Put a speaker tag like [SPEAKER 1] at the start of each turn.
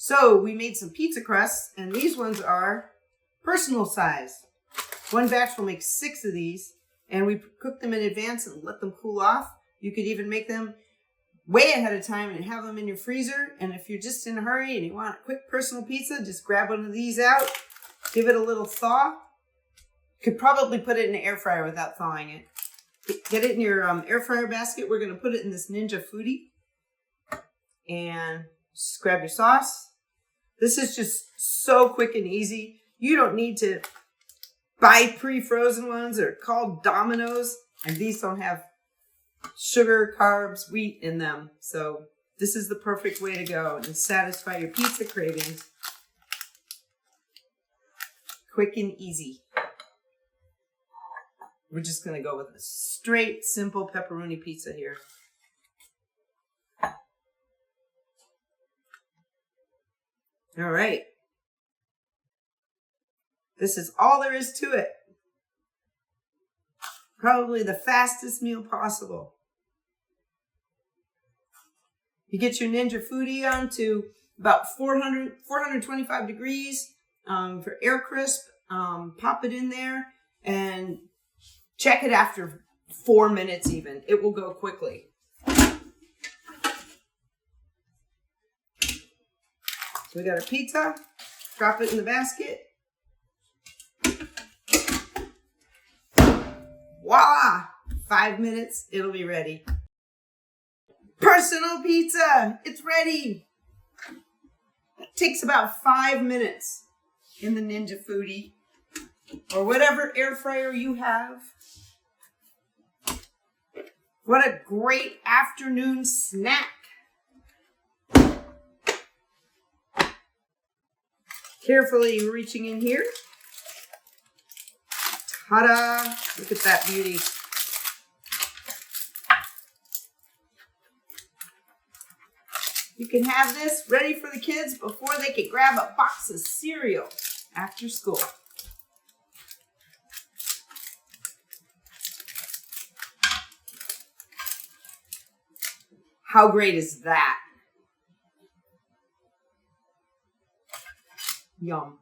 [SPEAKER 1] So we made some pizza crusts, and these ones are personal size. One batch will make 6 of these, and we cook them in advance and let them cool off. You could even make them way ahead of time and have them in your freezer. And if you're just in a hurry and you want a quick personal pizza, just grab one of these out, give it a little thaw. You could probably put it in an air fryer without thawing it. Get it in your air fryer basket. We're going to put it in this Ninja Foodie. And just grab your sauce. This is just so quick and easy. You don't need to buy pre-frozen ones. They're called Domino's. And these don't have sugar, carbs, wheat in them. So this is the perfect way to go and satisfy your pizza cravings. Quick and easy. We're just going to go with a straight, simple pepperoni pizza here. All right. This is all there is to it. Probably the fastest meal possible. You get your Ninja Foodie on to about 425 degrees for air crisp. Pop it in there and check it after 4 minutes even. It will go quickly. So we got our pizza. Drop it in the basket. Voila! 5 minutes, it'll be ready. Personal pizza, it's ready. It takes about 5 minutes in the Ninja Foodie or whatever air fryer you have. What a great afternoon snack. Carefully reaching in here. Ta-da! Look at that beauty. You can have this ready for the kids before they can grab a box of cereal after school. How great is that? Yum.